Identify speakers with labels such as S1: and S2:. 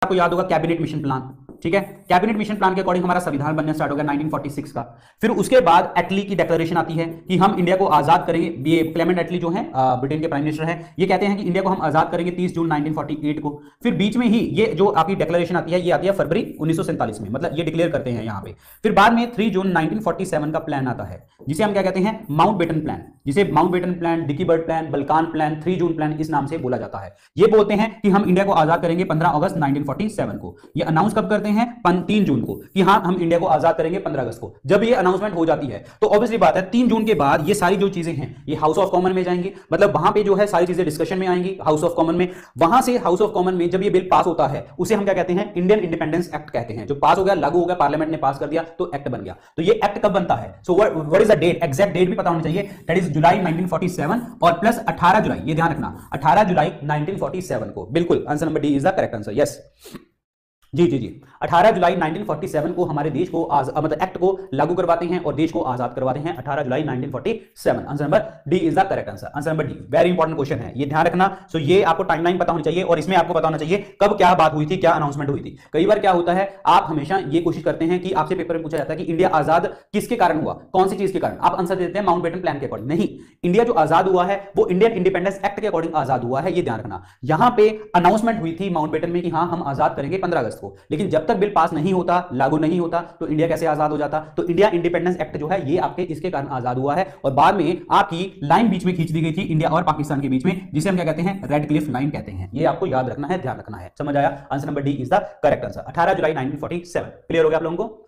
S1: आपको याद होगा कैबिनेट मिशन प्लान, ठीक है। कैबिनेट मिशन प्लान के अकॉर्डिंग हमारा संविधान बनना स्टार्ट हो गया 1946 का। फिर उसके बाद एटली की डिक्लेरेशन आती है कि हम इंडिया को आजाद करेंगे। ये क्लेमेंट एटली जो है ब्रिटेन के प्राइम मिनिस्टर हैं, ये कहते हैं कि इंडिया को हम आजाद करेंगे 30 जून 1948 को। फिर बीच में ही ये जो आपकी डिक्लेरेशन आती है, ये आती है फरवरी 1947 में, मतलब ये डिक्लेयर करते हैं यहां पे। फिर बाद में 3 जून 1947 का प्लान आता है, जिसे हम क्या कहते हैं, माउंटबेटन प्लान, जिसे Mountbatten plan, Dickie Bird plan, Balkan plan, 3 जून प्लान इस नाम से बोला जाता है। ये बोलते हैं कि हम इंडिया को आजाद करेंगे 15 अगस्त 1947 को। ये अनाउंस कब करते हैं, 3 जून को, कि हाँ हम इंडिया को आजाद करेंगे 15 अगस्त को। जब ये अनाउंसमेंट हो जाती है तो ऑब्वियसली बात है 3 जून के बाद ये सारी जो चीजें हैं ये हाउस ऑफ कॉमन में जाएंगी, मतलब वहां पे जो है सारी चीजें डिस्कशन में आएंगी हाउस ऑफ कॉमन में। वहां से हाउस ऑफ कॉमन में जब ये बिल पास होता है उसे हम क्या कहते हैं, इंडियन इंडिपेंडेंस एक्ट कहते हैं। जो पास हो गया, लागू हो गया, पार्लियामेंट ने पास कर दिया तो एक्ट बन गया। तो ये एक्ट कब बनता है, so what is the date, exact date भी पता होनी चाहिए, दैट इज जुलाई 1947 और प्लस 18 जुलाई, ये ध्यान रखना 18 जुलाई 1947 को। बिल्कुल answer number D is the correct answer, yes जी जी जी। 18 जुलाई 1947 को हमारे देश को मतलब एक्ट को लागू करवाते हैं और देश को आजाद करवाते हैं 18 जुलाई 1947। Answer number D is the correct answer, answer number D. Very important question है, ये ध्यान रखना। सो ये आपको टाइमलाइन पता होनी चाहिए और इसमें आपको पता होना चाहिए कब क्या बात हुई थी, क्या अनाउंसमेंट हुई थी। कई बार क्या होता है, आप हमेशा ये कोशिश करते हैं कि आपसे पेपर में पूछा जाता है कि इंडिया आजाद किसके कारण हुआ, कौन सी चीज के कारण, आप आंसर देते हैं माउंटबेटन प्लान के अकॉर्डिंग। नहीं, इंडिया जो आजाद हुआ है वो इंडियन इंडिपेंडेंस एक्ट के अकॉर्डिंग आजाद हुआ है, ये ध्यान रखना। यहां पे अनाउंसमेंट हुई थी माउंटबेटन में कि हाँ हम आजाद करेंगे 15 अगस्त को, लेकिन जब तक बिल पास नहीं होता, लागू नहीं होता, तो इंडिया कैसे आजाद हो जाता। तो इंडिया इंडिपेंडेंस एक्ट जो है ये आपके इसके कारण आजाद हुआ है। और बाद में आपकी लाइन बीच में खींच दी गई थी इंडिया और पाकिस्तान के बीच में, जिसे हम क्या कहते हैं, रेड क्लिफ लाइन कहते हैं। ये आपको याद रखना है, ध्यान रखना है। समझ आया, answer number D is the correct answer, 18 जुलाई 1947। क्लियर हो गया आप लोगों को।